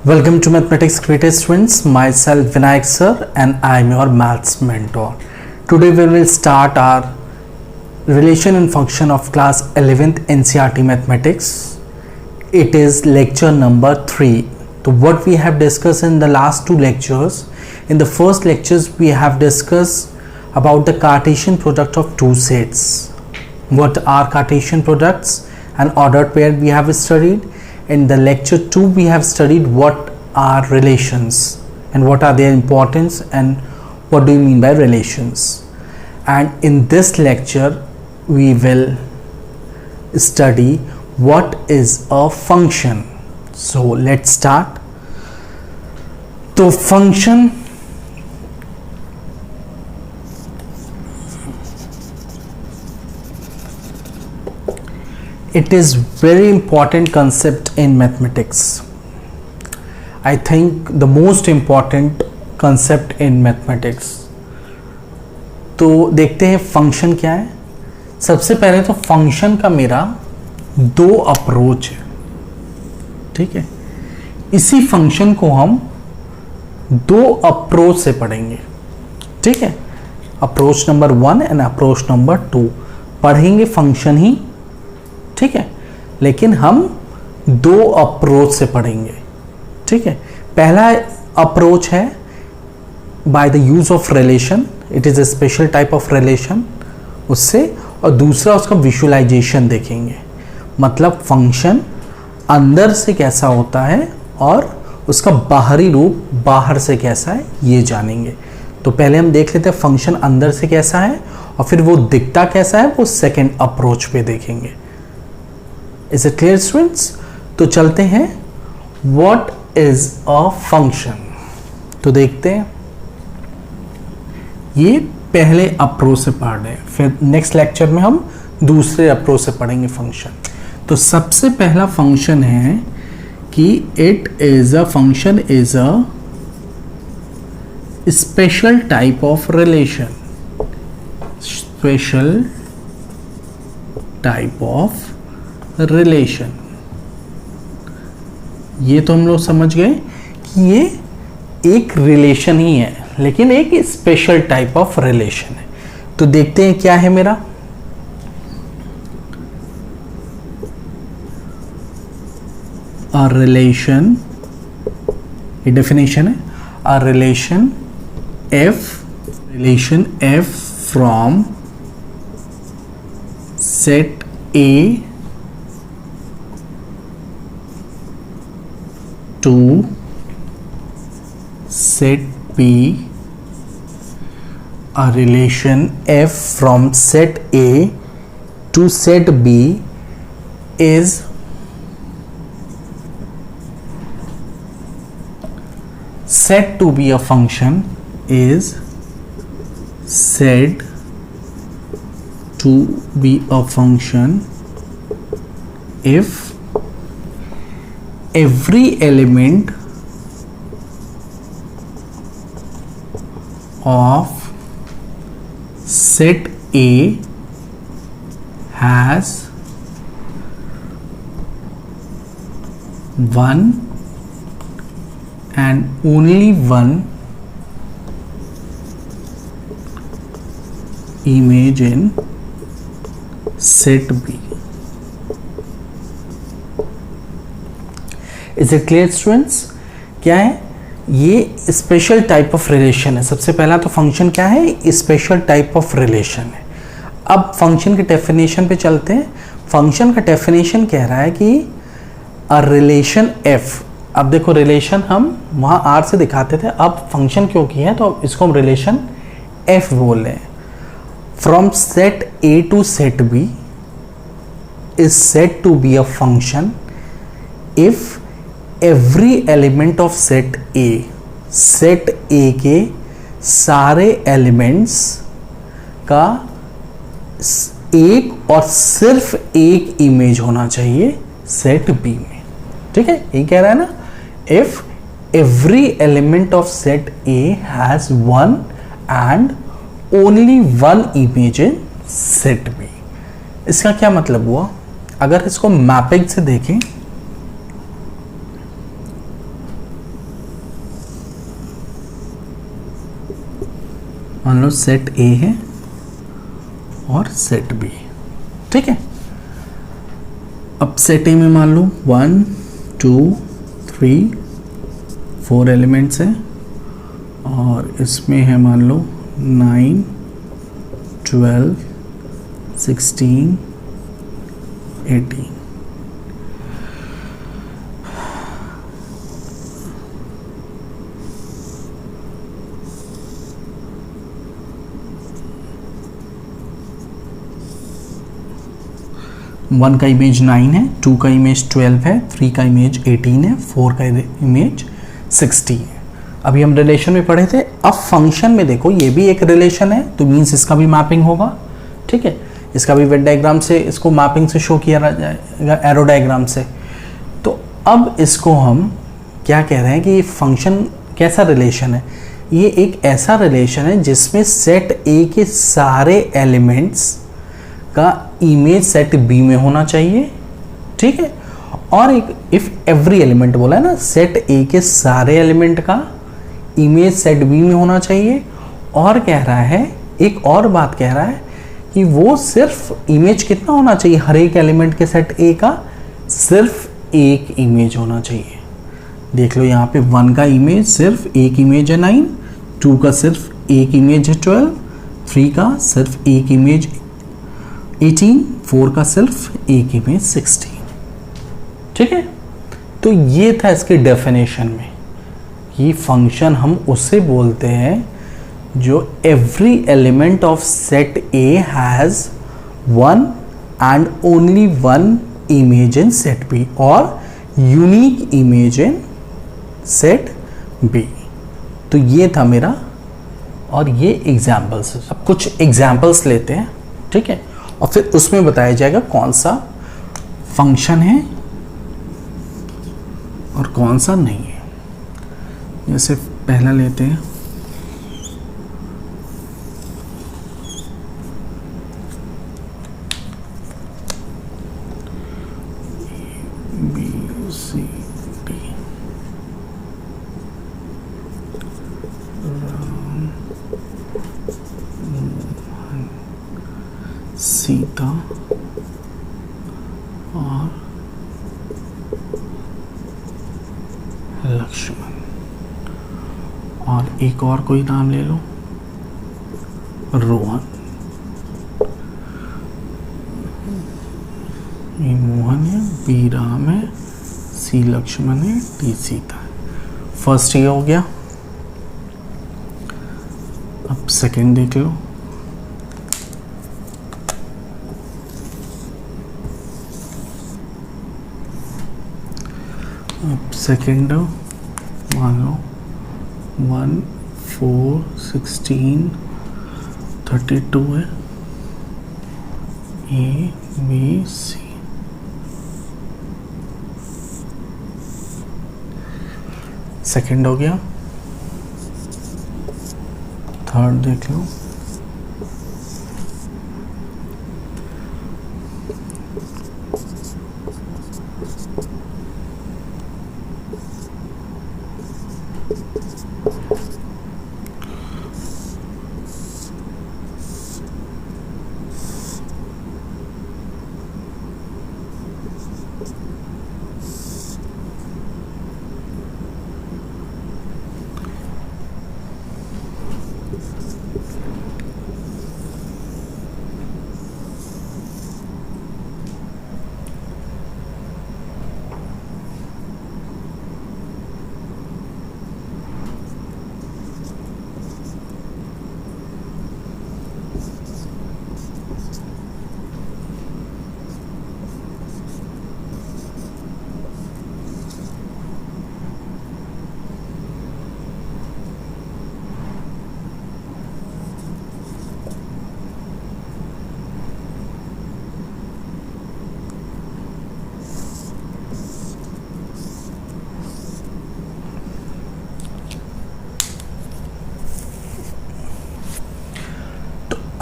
Welcome to Mathematics Creative Students, myself Vinayak sir and I am your maths mentor. Today we will start our relation and function of class 11th NCERT Mathematics. It is lecture number 3. So what we have discussed in the last two lectures, in the first lectures we have discussed about the Cartesian product of two sets. What are Cartesian products? An ordered pair we have studied. In the lecture 2 we have studied what are relations and what are their importance and what do you mean by relations. And in this lecture we will study what is a function. So let's start. So function it is very important concept in mathematics. I think the most important concept in mathematics. तो देखते हैं function क्या है. सबसे पहले तो function का मेरा दो अप्रोच है, ठीक है. इसी फंक्शन को हम दो अप्रोच से पढ़ेंगे, ठीक है. Approach number 1 and approach number 2 पढ़ेंगे फंक्शन ही, ठीक है, लेकिन हम दो अप्रोच से पढ़ेंगे, ठीक है. पहला अप्रोच है by the use of relation, it is a special type of relation उससे, और दूसरा उसका विजुअलाइजेशन देखेंगे, मतलब फंक्शन अंदर से कैसा होता है और उसका बाहरी रूप बाहर से कैसा है ये जानेंगे. तो पहले हम देख लेते हैं फंक्शन अंदर से कैसा है और फिर वो दिखता कैसा है वो सेकेंड अप्रोच पे देखेंगे. Is it clear students? तो चलते हैं what is a function. तो देखते हैं, ये पहले अप्रोच से पढ़ रहे हैं, फिर नेक्स्ट लेक्चर में हम दूसरे अप्रोच से पढ़ेंगे फंक्शन. तो सबसे पहला फंक्शन है कि it is a function is a special type of relation. Special type of relation. ये तो हम लोग समझ गए कि ये एक रिलेशन ही है, लेकिन एक स्पेशल टाइप ऑफ रिलेशन है. तो देखते हैं क्या है मेरा. अ रिलेशन, ये डेफिनेशन है. A relation F from set A to set B, a relation f from set A to set B is said to be a function, is said to be a function if every element of set A has one and only one image in set B. Is it clear students? क्या है ये? Special type of relation है. सबसे पहला तो function क्या है? Special type of relation है. अब फंक्शन के डेफिनेशन पे चलते हैं. फंक्शन का डेफिनेशन कह रहा है कि अ रिलेशन एफ. अब देखो रिलेशन हम वहाँ आर से दिखाते थे, अब फंक्शन क्यों किया है तो इसको हम रिलेशन एफ बोल रहे हैं. From set A to set B is said to be a function if every element of set A के सारे एलिमेंट्स का एक और सिर्फ एक इमेज होना चाहिए सेट बी में, ठीक है. ये कह रहा है ना, if every element of set A has one and only one image in set B. इसका क्या मतलब हुआ? अगर इसको मैपिंग से देखें मान लो सेट ए है और सेट बी, ठीक है। अब सेट ए में मान लो 1 2 3 4 एलिमेंट्स हैं और इसमें है मान लो 9 12 16 18। वन का इमेज 9 है, 2 का इमेज 12 है, 3 का इमेज 18 है, 4 का इमेज 60 है। अभी हम रिलेशन में पढ़े थे। अब फंक्शन में देखो ये भी एक रिलेशन है, तो मीन्स इसका भी मैपिंग होगा, ठीक है। इसका भी वेन डायग्राम से इसको मैपिंग से शो किया जाएगा, एरो डायग्राम से। तो अब इसको हम क्या कह रहे हैं कि ये फंक्शन कैसा रिलेशन है। ये एक ऐसा रिलेशन है जिसमें सेट ए के सारे एलिमेंट्स का इमेज सेट बी में होना चाहिए, ठीक है। और एक इफ एवरी एलिमेंट बोला है ना, सेट ए के सारे एलिमेंट का इमेज सेट बी में होना चाहिए। और कह रहा है, एक और बात कह रहा है कि वो सिर्फ इमेज कितना होना चाहिए, हर एक एलिमेंट के सेट ए का सिर्फ एक इमेज होना चाहिए। देख लो यहाँ पे 1 का इमेज सिर्फ एक इमेज है 9, 2 का सिर्फ एक इमेज है 12, 3 का सिर्फ एक इमेज 18, 4 का सिर्फ एक इमेज 16, ठीक है। तो ये था इसके डेफिनेशन में। ये फंक्शन हम उससे बोलते हैं जो every element of set A has one and only one image in set B और unique image in set B. तो ये था मेरा, और ये एग्जाम्पल्स। अब कुछ एग्जाम्पल्स लेते हैं, ठीक है, और फिर उसमें बताया जाएगा कौन सा फंक्शन है और कौन सा नहीं है। जैसे पहला लेते हैं, B C D, Ram, Mohan, Sita और लक्ष्मण। और एक और कोई नाम ले लो, रोहन। ये मोहन है, बी राम है, सी लक्ष्मण है, डी सीता है। फर्स्ट ये हो गया। अब सेकंड देख लो, अब सेकेंड मान लो 1 4 16 32 है, ए बी सी। सेकेंड हो गया। थर्ड देख लो,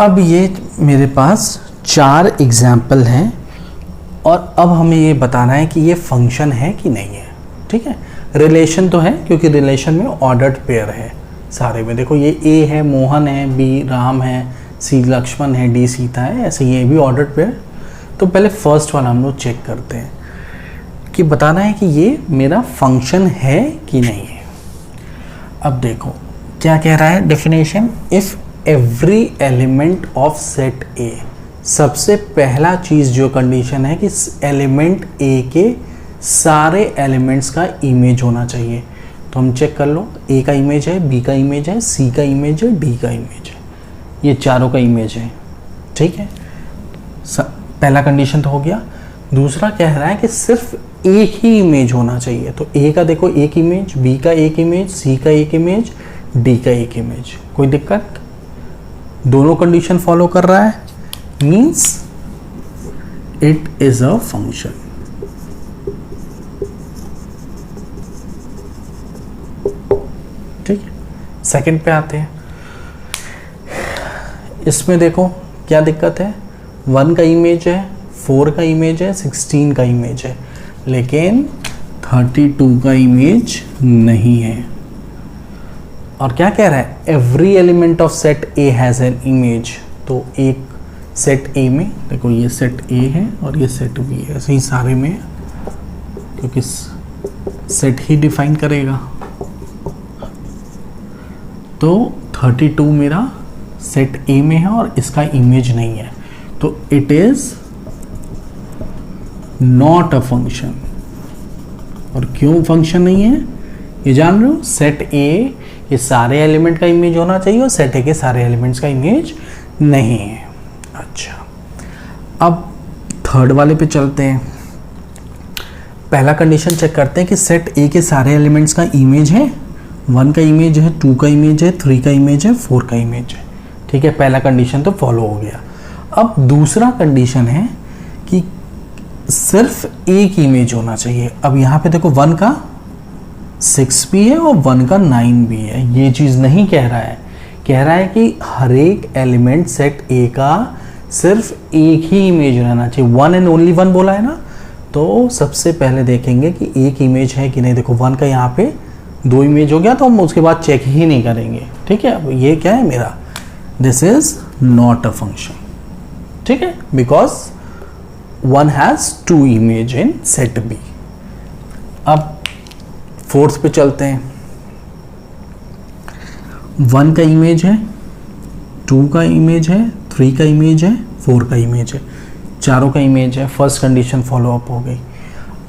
अब ये मेरे पास 4 एग्जाम्पल हैं और अब हमें ये बताना है कि ये फंक्शन है कि नहीं है, ठीक है। रिलेशन तो है क्योंकि रिलेशन में ऑर्डर्ड पेयर है, सारे में। देखो ये ए है मोहन है, बी राम है, सी लक्ष्मण है, डी सीता है, ऐसे ये भी ऑर्डर पे है। तो पहले फर्स्ट वाला हम लोग चेक करते हैं कि बताना है कि ये मेरा फंक्शन है कि नहीं है। अब देखो क्या कह रहा है definition, if every element of set ए, सबसे पहला चीज जो कंडीशन है कि एलिमेंट ए के सारे एलिमेंट्स का इमेज होना चाहिए। तो हम चेक कर लो, ए का इमेज है, बी का इमेज है, सी का इमेज है, डी का इमेज है, ये चारों का इमेज है। ठीक है, पहला कंडीशन तो हो गया। दूसरा कह रहा है कि सिर्फ एक ही इमेज होना चाहिए। तो ए का देखो एक इमेज, बी का एक इमेज, सी का एक इमेज, डी का एक इमेज। कोई दिक्कत? दोनों कंडीशन फॉलो कर रहा है, means it is a function. ठीक है, सेकंड पे आते हैं। इसमें देखो क्या दिक्कत है, 1 का इमेज है, 4 का इमेज है, 16 का इमेज है, लेकिन 32 का इमेज नहीं है। और क्या कह रहा है, every element of set A has an image. तो एक सेट ए में देखो, ये सेट ए है और ये सेट बी है, ऐसे ही सारे में, क्योंकि सेट ही डिफाइन करेगा। तो 32 मेरा सेट ए में है और इसका इमेज नहीं है, तो it is not a function. और क्यों फंक्शन नहीं है ये जान रहे हो, सेट ए के सारे एलिमेंट का इमेज होना चाहिए और सेट ए के सारे एलिमेंट्स का इमेज नहीं है। अच्छा, अब थर्ड वाले पे चलते हैं। पहला कंडीशन चेक करते हैं कि सेट ए के सारे एलिमेंट्स का इमेज है, 1 का इमेज है, 2 का इमेज है, 3 का इमेज है, 4 का इमेज है। ठीक है, पहला कंडीशन तो फॉलो हो गया। अब दूसरा कंडीशन है कि सिर्फ एक इमेज होना चाहिए। अब यहाँ पे देखो 1 का 6 भी है और 1 का 9 भी है, ये चीज़ नहीं कह रहा है। कह रहा है कि हर एक एलिमेंट सेट ए का सिर्फ एक ही इमेज रहना चाहिए, 1 एंड ओनली 1 बोला है ना। तो सबसे पहले देखेंगे कि एक इमेज है कि नहीं। देखो 1 का यहाँ पे 2 इमेज हो गया, तो हम उसके बाद चेक ही नहीं करेंगे। ठीक है, अब ये क्या है मेरा, this is not a function. ठीक है, because 1 has 2 image in set B. अब फोर्थ पे चलते हैं। 1 का इमेज है, 2 का इमेज है, 3 का इमेज है, 4 का इमेज है, चारों का इमेज है। फर्स्ट कंडीशन फॉलो अप हो गई।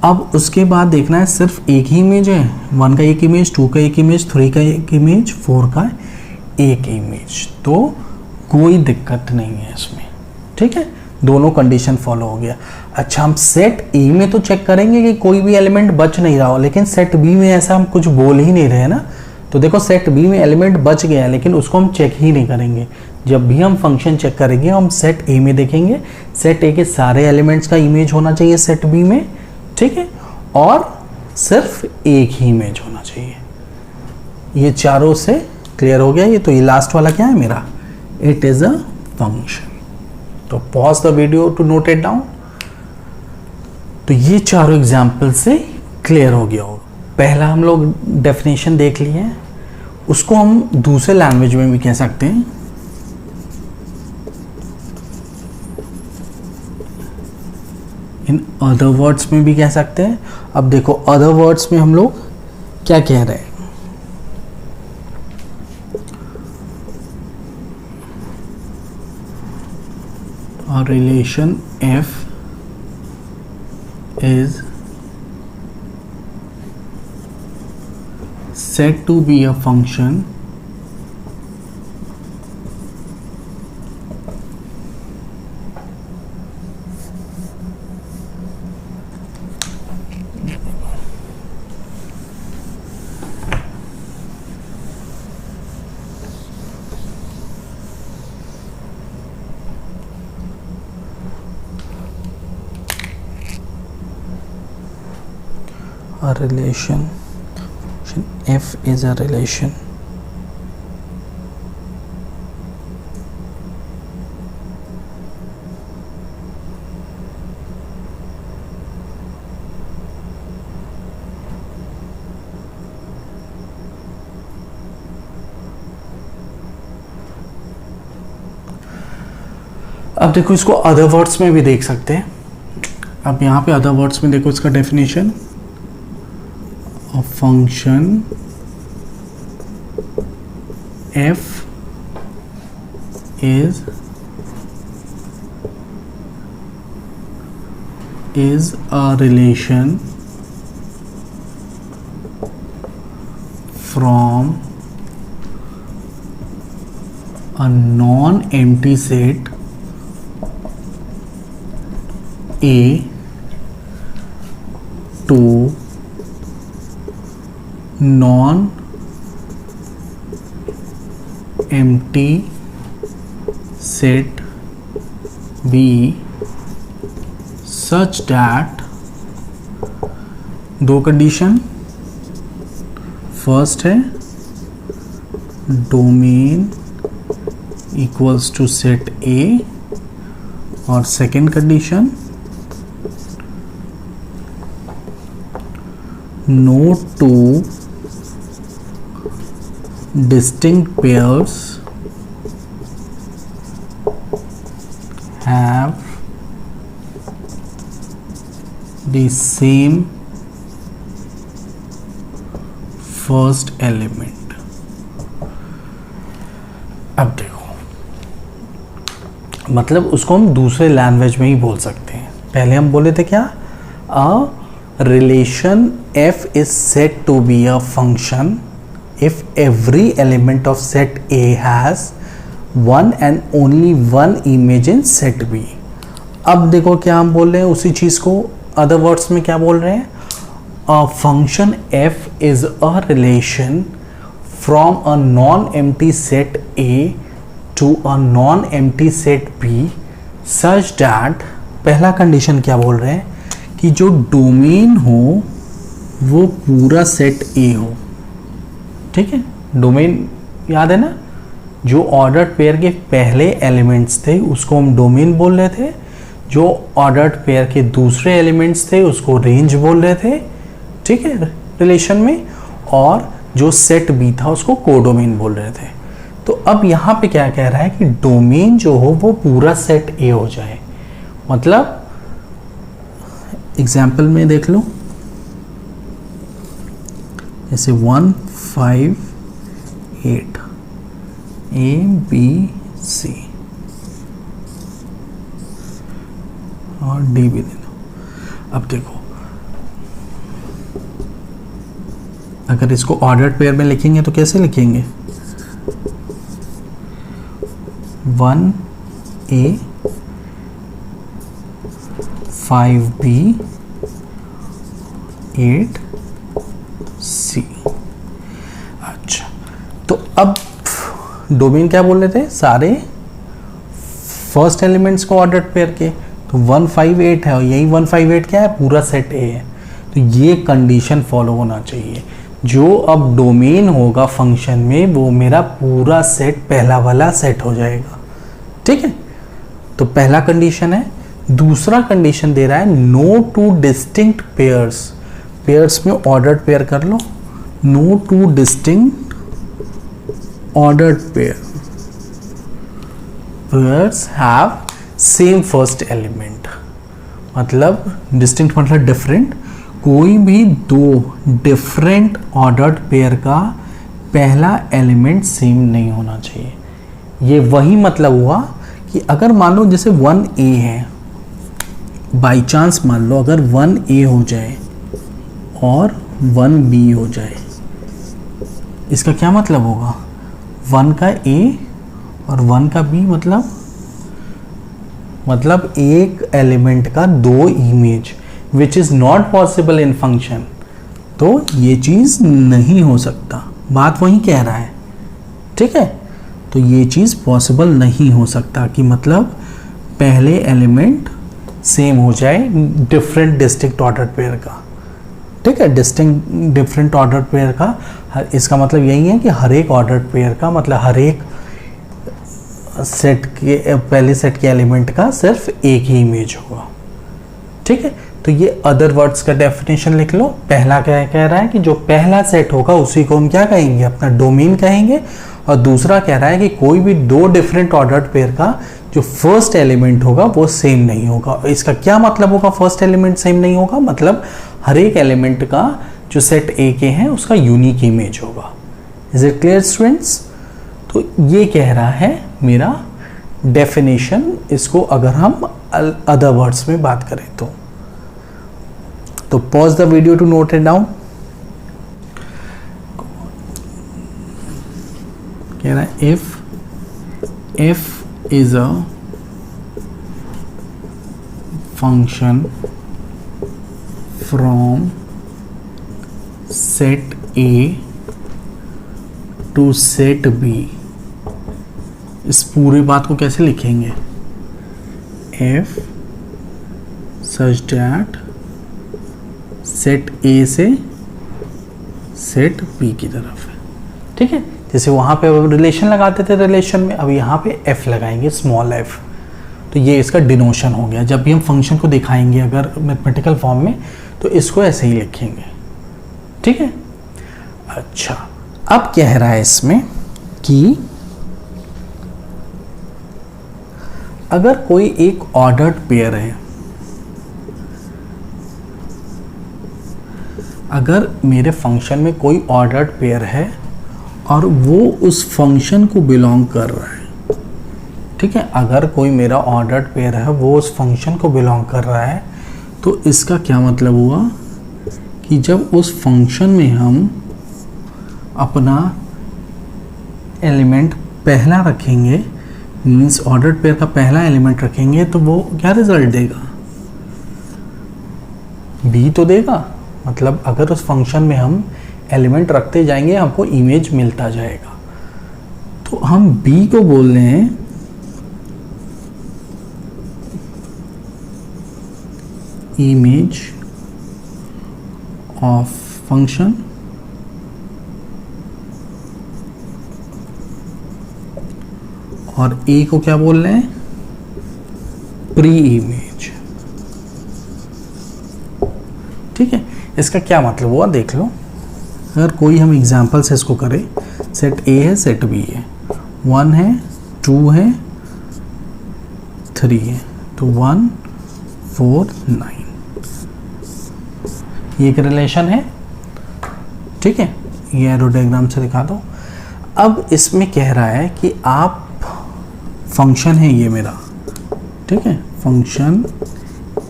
अब उसके बाद देखना है सिर्फ एक ही इमेज है, 1 का एक इमेज, 2 का एक इमेज, 3 का एक इमेज, 4 का एक इमेज। तो कोई दिक्कत नहीं है इसमें। ठीक है, दोनों कंडीशन फॉलो हो गया। अच्छा, हम सेट ए में तो चेक करेंगे कि कोई भी एलिमेंट बच नहीं रहा हो, लेकिन सेट बी में ऐसा हम कुछ बोल ही नहीं रहे ना। तो देखो सेट बी में एलिमेंट बच गया, लेकिन उसको हम चेक ही नहीं करेंगे। जब भी हम फंक्शन चेक करेंगे हम सेट ए में देखेंगे, सेट ए के सारे एलिमेंट्स का इमेज होना चाहिए सेट बी में। ठीक है, और सिर्फ एक ही इमेज होना चाहिए। ये चारों से क्लियर हो गया। ये तो ये लास्ट वाला क्या है मेरा, इट इज अ फंक्शन। तो pause the video to note it down. तो ये चारों एग्जाम्पल से क्लियर हो गया होगा। पहला हम लोग डेफिनेशन देख लिए हैं, उसको हम दूसरे लैंग्वेज में भी कह सकते हैं। इन अदर वर्ड्स में भी कह सकते हैं। अब देखो अदर वर्ड्स में हम लोग क्या कह रहे हैं, a relation f is said to be a function a relation f is a relation अब देखो इसको अदर वर्ड्स में भी देख सकते हैं। अब यहाँ पे अदर वर्ड्स में देखो इसका definition, a function f is a relation from a non-empty set A to non-empty set B such that, दो कंडीशन, फर्स्ट है domain equals to set A और second condition no two distinct pairs have the same first element। अब देखो, मतलब उसको हम दूसरे language में ही बोल सकते हैं। पहले हम बोले थे क्या, a relation f is said to be a function if every element of set A has one and only one image in set B। अब देखो क्या हम बोल रहे हैं, उसी चीज को अदर वर्ड्स में क्या बोल रहे हैं, a function f is a relation from a non-empty set A to a non-empty set B such that, पहला कंडीशन क्या बोल रहे हैं कि जो डोमेन हो वो पूरा सेट A हो। ठीक है, डोमेन याद है ना, जो ऑर्डर्ड पेयर के पहले एलिमेंट्स थे उसको हम डोमेन बोल रहे थे, जो ऑर्डर्ड पेयर के दूसरे एलिमेंट्स थे उसको रेंज बोल रहे थे। ठीक है, रिलेशन में, और जो सेट बी था उसको कोडोमेन बोल रहे थे। तो अब यहाँ पे क्या कह रहा है कि डोमेन जो हो वो पूरा सेट ए हो जाए। मतलब एग्जाम्पल में देख लो, जैसे 1 5 8 ए बी सी और डी भी दे दो। अब देखो, अगर इसको ऑर्डर्ड पेयर में लिखेंगे तो कैसे लिखेंगे, 1A 5B 8C। अच्छा, तो अब डोमेन क्या बोल रहे थे, सारे फर्स्ट एलिमेंट्स को ऑर्डर्ड पेयर के, तो 1 5 8 है और यही 1 5 8 क्या है, पूरा सेट ए है। तो ये कंडीशन फॉलो होना चाहिए, जो अब डोमेन होगा फंक्शन में वो मेरा पूरा सेट पहला वाला सेट हो जाएगा। ठीक है, तो पहला कंडीशन है। दूसरा कंडीशन दे रहा है no two distinct pairs, pairs में ऑर्डर्ड पेयर कर लो, no two distinct ordered pairs have same first element. मतलब डिस्टिंक्ट मतलब डिफरेंट, कोई भी दो डिफरेंट ऑर्डर्ड पेयर का पहला एलिमेंट सेम नहीं होना चाहिए। ये वही मतलब हुआ कि अगर मान लो जैसे 1A है, बाई चांस मान लो अगर 1A हो जाए और 1B हो जाए, इसका क्या मतलब होगा, 1 का A और 1 का B, मतलब एक एलिमेंट का दो image, which is not possible in function. तो ये चीज़ नहीं हो सकता, बात वही कह रहा है। ठीक है, तो ये चीज़ पॉसिबल नहीं हो सकता कि मतलब पहले एलिमेंट सेम हो जाए डिफरेंट डिस्टिंक्ट ऑर्डर पेयर का। ठीक है, डिफरेंट ऑर्डर पेयर का, इसका मतलब यही है कि हर एक ऑर्डर पेयर का मतलब हर एक सेट के पहले सेट के एलिमेंट का सिर्फ एक ही इमेज होगा। ठीक है, तो ये अदर वर्ड्स का डेफिनेशन लिख लो। पहला क्या कह रहा है कि जो पहला सेट होगा उसी को हम क्या कहेंगे, अपना डोमेन कहेंगे। और दूसरा कह रहा है कि कोई भी दो डिफरेंट ऑर्डर्ड पेयर का जो फर्स्ट एलिमेंट होगा वो सेम नहीं होगा। इसका क्या मतलब होगा फर्स्ट एलिमेंट सेम नहीं होगा? मतलब हर एक एलिमेंट का जो सेट ए के हैं उसका यूनिक इमेज होगा। Is it clear students? तो ये कह रहा है मेरा डेफिनेशन, इसको अगर हम अदर वर्ड्स में बात करें तो pause the video to note it down. कह रहा है if is a function from set A to set B, इस पूरी बात को कैसे लिखेंगे? F such that set A से सेट बी की तरफ है। ठीक है, जैसे वहाँ पे रिलेशन लगाते थे रिलेशन में, अब यहाँ पे एफ लगाएंगे, स्मॉल एफ। तो ये इसका डिनोशन हो गया। जब भी हम फंक्शन को दिखाएंगे अगर मैथमेटिकल फॉर्म में तो इसको ऐसे ही लिखेंगे। ठीक है, अच्छा अब कह रहा है इसमें कि अगर कोई एक ऑर्डर्ड पेयर है, अगर मेरे फंक्शन में कोई ऑर्डर्ड पेयर है और वो उस फंक्शन को बिलोंग कर रहा है, ठीक है, अगर कोई मेरा ऑर्डर्ड पेयर है वो उस फंक्शन को बिलोंग कर रहा है, तो इसका क्या मतलब हुआ कि जब उस फंक्शन में हम अपना एलिमेंट पहला रखेंगे, मीन्स ऑर्डर्ड पेयर का पहला एलिमेंट रखेंगे, तो वो क्या रिजल्ट देगा? बी तो देगा। मतलब अगर उस फंक्शन में हम एलिमेंट रखते जाएंगे हमको इमेज मिलता जाएगा। तो हम बी को बोल रहे हैं इमेज ऑफ फंक्शन, और ए को क्या बोल रहे हैं? Pre image. ठीक है, इसका क्या मतलब हुआ देख लो। अगर कोई हम एग्जाम्पल से इसको करें, सेट ए है, सेट बी है, 1 है, 2 है, 3 है, तो 1 4 9 ये एक रिलेशन है। ठीक है, ये एरो डायग्राम से दिखा दो। अब इसमें कह रहा है कि आप फंक्शन है ये मेरा, ठीक है, फंक्शन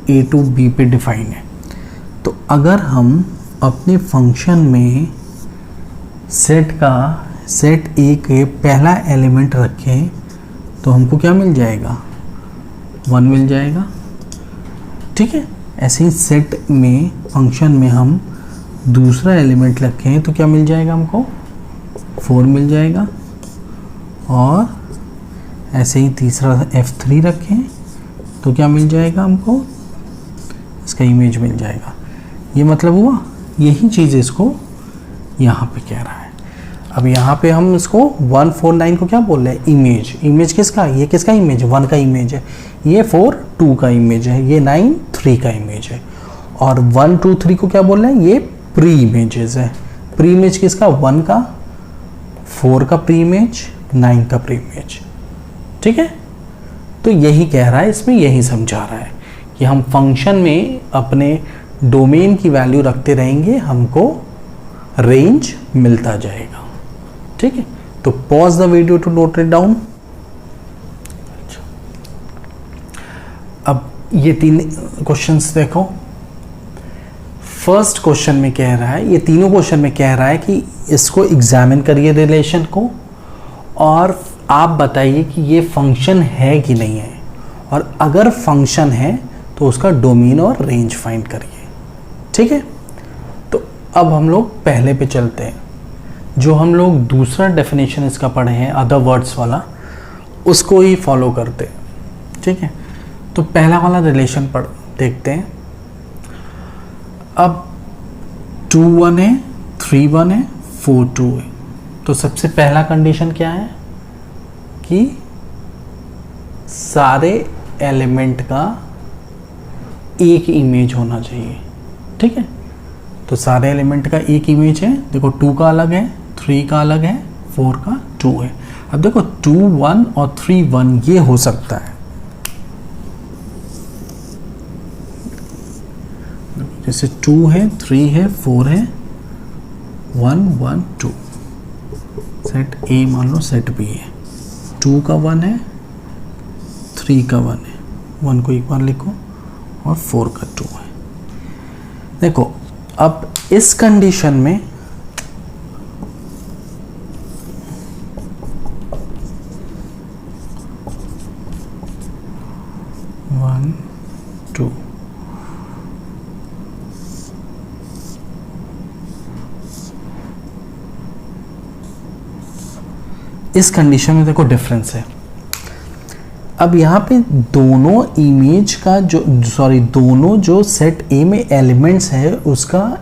ए टू बी पे डिफाइन है। तो अगर हम अपने फंक्शन में सेट ए के पहला एलिमेंट रखें तो हमको क्या मिल जाएगा? 1 मिल जाएगा। ठीक है, ऐसे ही सेट में फंक्शन में हम दूसरा एलिमेंट रखें तो क्या मिल जाएगा हमको? 4 मिल जाएगा। और ऐसे ही तीसरा F3 रखें तो क्या मिल जाएगा हमको? इसका इमेज मिल जाएगा। ये मतलब हुआ, यही चीज़ इसको यहाँ पे कह रहा है। अब यहाँ पे हम इसको 1 4 9 को क्या बोल रहे हैं? इमेज। इमेज किसका? ये किसका इमेज? 1 का इमेज है। ये 4 2 का इमेज है। ये 9 3 का इमेज है। और 1 2 3 को क्या बोल रहे हैं? ये प्री इमेजेस है। प्री इमेज किसका? 1 का, 4 का प्री इमेज, 9 का प्री इमेज। ठीक है, तो यही कह रहा है, इसमें यही समझा रहा है कि हम फंक्शन में अपने डोमेन की वैल्यू रखते रहेंगे, हमको रेंज मिलता जाएगा। ठीक है, तो pause the video to note it down. अब ये 3 क्वेश्चंस देखो। फर्स्ट क्वेश्चन में कह रहा है, ये तीनों क्वेश्चन में कह रहा है कि इसको एग्जामिन करिए रिलेशन को, और आप बताइए कि ये फंक्शन है कि नहीं है, और अगर फंक्शन है तो उसका डोमेन और रेंज फाइंड करिए। ठीक है, तो अब हम लोग पहले पे चलते हैं। जो हम लोग दूसरा डेफिनेशन इसका पढ़े हैं अदर वर्ड्स वाला, उसको ही फॉलो करते हैं। ठीक है, तो पहला वाला रिलेशन पढ़ देखते हैं। अब 2 1 है, 3 1 है, 4 2 है। तो सबसे पहला कंडीशन क्या है कि सारे एलिमेंट का एक इमेज होना चाहिए। ठीक है, तो सारे एलिमेंट का एक इमेज है। देखो 2 का अलग है, 3 का अलग है, 4 का 2 है। अब देखो 2 1 और 3 1 ये हो सकता है, जैसे 2 है, 3 है, 4 है, 1 1 2, सेट ए मान लो सेट बी है, 2 का 1 है, 3 का 1 है, 1 को एक बार लिखो और 4 का 2 है। देखो अब इस कंडीशन में इस कंडीशन में देखो डिफरेंस है। अब यहाँ पे दोनों इमेज का दोनों जो सेट ए में एलिमेंट्स है उसका,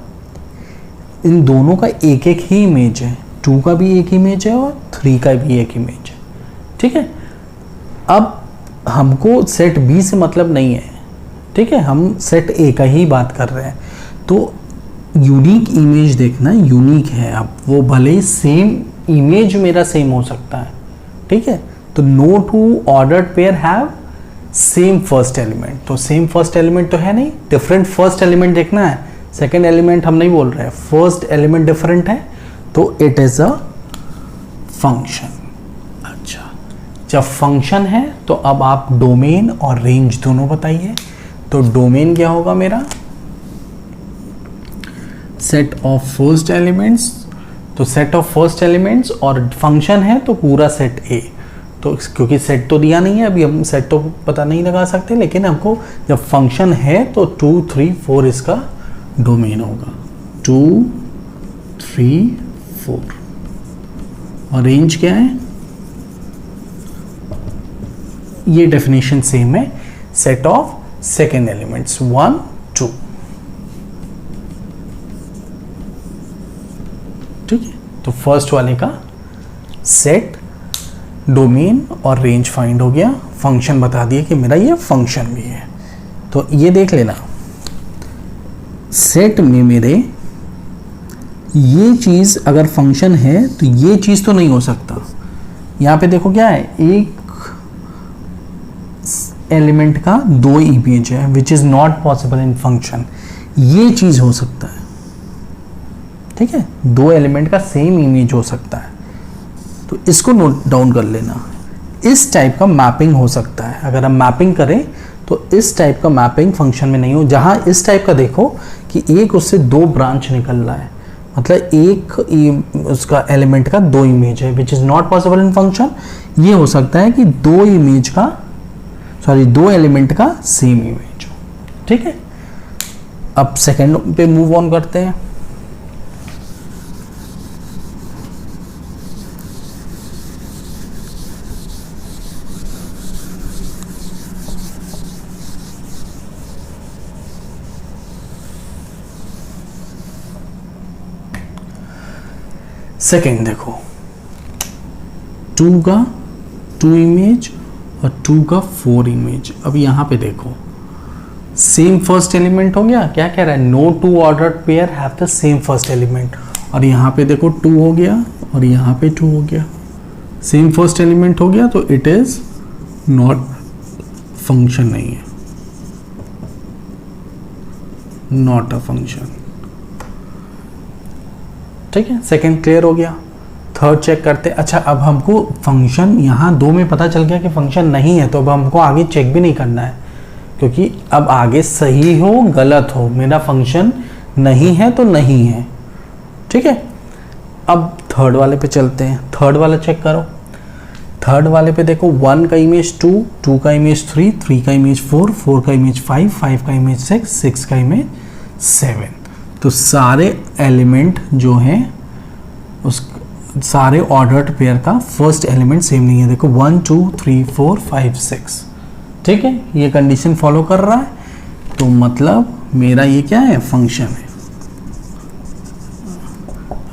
इन दोनों का एक एक ही इमेज है, 2 का भी एक इमेज है और 3 का भी एक इमेज है, ठीक है। अब हमको सेट बी से मतलब नहीं है, ठीक है, हम सेट ए का ही बात कर रहे हैं। तो यूनिक इमेज देखना, यूनिक है। अब वो भले ही सेम इमेज मेरा सेम हो सकता है, ठीक है। तो no two ordered pair have same first element, तो सेम फर्स्ट एलिमेंट तो है नहीं, डिफरेंट फर्स्ट एलिमेंट देखना है, सेकंड एलिमेंट हम नहीं बोल रहे हैं, फर्स्ट एलिमेंट डिफरेंट है, तो इट इज अ फंक्शन। अच्छा, जब फंक्शन है तो अब आप डोमेन और रेंज दोनों बताइए। तो डोमेन क्या होगा मेरा, सेट ऑफ फर्स्ट एलिमेंट्स, तो सेट ऑफ फर्स्ट एलिमेंट्स, और फंक्शन है तो पूरा सेट ए। तो क्योंकि सेट तो दिया नहीं है अभी, हम सेट तो पता नहीं लगा सकते, लेकिन हमको जब फंक्शन है तो 2 3 4 इसका डोमेन होगा, 2 3 4। और रेंज क्या है, ये डेफिनेशन सेम है, सेट ऑफ सेकेंड एलिमेंट्स 1 2, ठीक है। तो फर्स्ट वाले का सेट, डोमेन और रेंज फाइंड हो गया, फंक्शन बता दिए कि मेरा ये फंक्शन भी है। तो ये देख लेना, सेट में मेरे ये चीज अगर फंक्शन है तो ये चीज तो नहीं हो सकता। यहां पे देखो क्या है, एक एलिमेंट का 2 इमेज है, which is not possible in function. ये चीज हो सकता है, ठीक है, 2 एलिमेंट का सेम इमेज हो सकता है, तो इसको नोट डाउन कर लेना। इस टाइप का मैपिंग हो सकता है, अगर हम मैपिंग करें तो इस टाइप का मैपिंग फंक्शन में नहीं हो। जहां इस टाइप का देखो कि एक उससे 2 ब्रांच निकल रहा है, मतलब एक उसका एलिमेंट का 2 इमेज है, which is not possible in function. ये हो सकता है कि 2 एलिमेंट का सेम इमेज हो, ठीक है। अब सेकेंड पे मूव ऑन करते हैं। सेकेंड देखो, 2 का 2 इमेज और 2 का 4 इमेज। अब यहां पे देखो सेम फर्स्ट एलिमेंट हो गया, क्या कह रहा है, no 2 ordered pair have the same first element. और यहां पे देखो 2 हो गया और यहां पे 2 हो गया, सेम फर्स्ट एलिमेंट हो गया, तो इट इज नॉट फंक्शन, नहीं है, नॉट अ फंक्शन, ठीक है। सेकंड क्लियर हो गया। थर्ड चेक करते। अच्छा, अब हमको फंक्शन यहाँ 2 में पता चल गया कि फंक्शन नहीं है, तो अब हमको आगे चेक भी नहीं करना है, क्योंकि अब आगे सही हो गलत हो, मेरा फंक्शन नहीं है तो नहीं है, ठीक है। अब थर्ड वाले पे चलते हैं, थर्ड वाला चेक करो। थर्ड वाले पे देखो 1 का इमेज 2, 2 का इमेज 3, 3 का इमेज 4, 4 का इमेज 5, 5 का इमेज 6, 6 का इमेज 7। तो सारे एलिमेंट जो हैं उस सारे ऑर्डर्ड पेयर का फर्स्ट एलिमेंट सेम नहीं है। देखो 1 2 3 4 5 6, ठीक है, ये कंडीशन फॉलो कर रहा है, तो मतलब मेरा ये क्या है, फंक्शन है।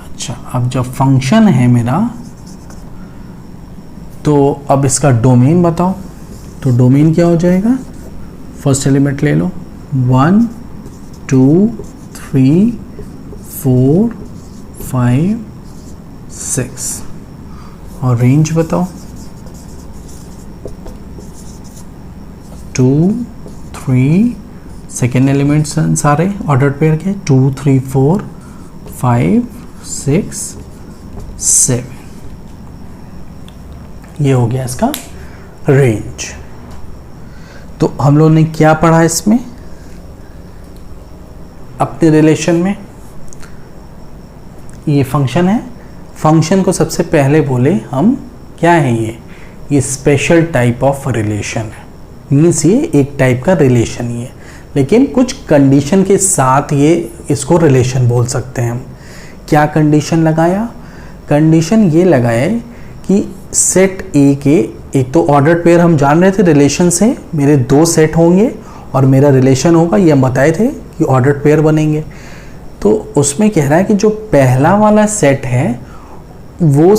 अच्छा, अब जब फंक्शन है मेरा, तो अब इसका डोमेन बताओ। तो डोमेन क्या हो जाएगा, फर्स्ट एलिमेंट ले लो, 1 2 3 4 5 6, और रेंज बताओ। 2 3 सेकेंड एलिमेंट्स सारे ऑर्डर पेयर के 2 3 4 5 6 7, ये हो गया इसका रेंज। तो हम लोगों ने क्या पढ़ा इसमें अपने रिलेशन में, ये फंक्शन है। फंक्शन को सबसे पहले बोले हम क्या है, ये स्पेशल टाइप ऑफ रिलेशन है, मीन्स ये एक टाइप का रिलेशन ही है, लेकिन कुछ कंडीशन के साथ ये इसको रिलेशन बोल सकते हैं हम। क्या कंडीशन लगाया, कंडीशन ये लगाया कि सेट ए के, एक तो ऑर्डर्ड पेयर हम जान रहे थे रिलेशन से, मेरे 2 सेट होंगे और मेरा रिलेशन होगा, ये हम बताए थे कि ऑर्डर्ड पेयर बनेंगे। तो उसमें कह रहा है कि जो पहला वाला सेट है वो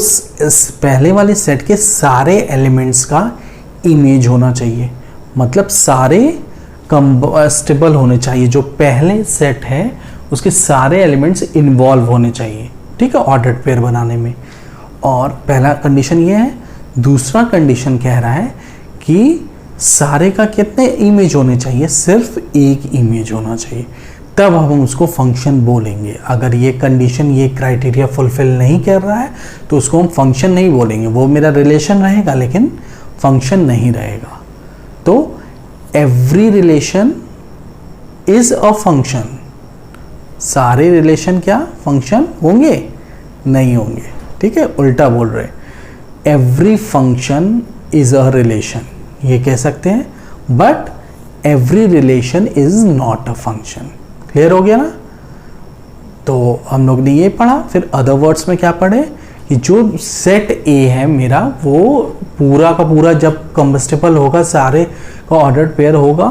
पहले वाले सेट के सारे एलिमेंट्स का इमेज होना चाहिए, मतलब सारे कंबस्टेबल होने चाहिए। जो पहले सेट है उसके सारे एलिमेंट्स इन्वॉल्व होने चाहिए, ठीक है, ऑर्डर्ड पेयर बनाने में। और पहला कंडीशन ये है। दूसरा कंडीशन कह रहा है कि सारे का कितने इमेज होने चाहिए, सिर्फ एक इमेज होना चाहिए, तब हम उसको फंक्शन बोलेंगे। अगर ये कंडीशन, ये क्राइटेरिया फुलफिल नहीं कर रहा है तो उसको हम फंक्शन नहीं बोलेंगे, वो मेरा रिलेशन रहेगा लेकिन फंक्शन नहीं रहेगा। तो every relation is a function, सारे रिलेशन क्या फंक्शन होंगे, नहीं होंगे, ठीक है, उल्टा बोल रहे। Every function is a relation, ये कह सकते हैं, but every relation is not a function. Clear हो गया ना। तो हम लोग ने ये पढ़ा। फिर अदर वर्ड्स में क्या पढ़े कि जो सेट ए है मेरा, वो पूरा का पूरा जब कंबस्टेबल होगा, सारे का ऑर्डर्ड पेयर होगा,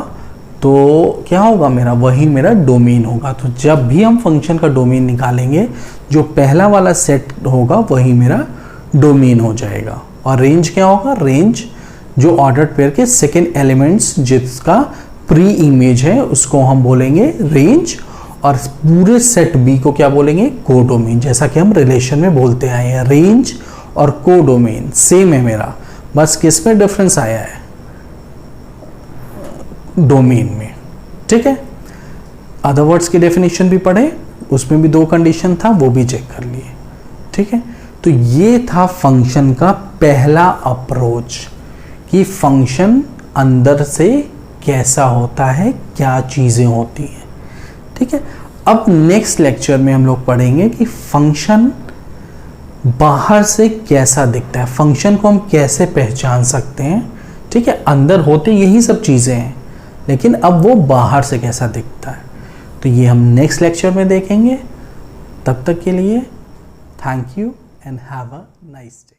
तो क्या होगा मेरा, वही मेरा डोमेन होगा। तो जब भी हम फंक्शन का डोमेन निकालेंगे, जो पहला वाला सेट होगा वही मेरा डोमेन हो जाएगा। और रेंज क्या होगा, रेंज जो ऑर्डर्ड पेयर के सेकेंड एलिमेंट्स जिसका प्री इमेज है उसको हम बोलेंगे रेंज, और पूरे सेट बी को क्या बोलेंगे, कोडोमेन। जैसा कि हम रिलेशन में बोलते आए हैं, रेंज और कोडोमेन सेम है मेरा, बस किस में डिफरेंस आया है, डोमेन में, ठीक है। अदर वर्ड्स की डेफिनेशन भी पढ़े, उसमें भी 2 कंडीशन था, वो भी चेक कर लिए, ठीक है। तो ये था फंक्शन का पहला अप्रोच कि फंक्शन अंदर से कैसा होता है, क्या चीजें होती हैं, ठीक है। अब नेक्स्ट लेक्चर में हम लोग पढ़ेंगे कि फंक्शन बाहर से कैसा दिखता है, फंक्शन को हम कैसे पहचान सकते हैं, ठीक है। अंदर होते यही सब चीजें हैं, लेकिन अब वो बाहर से कैसा दिखता है, तो ये हम नेक्स्ट लेक्चर में देखेंगे। तब तक के लिए thank you and have a nice day.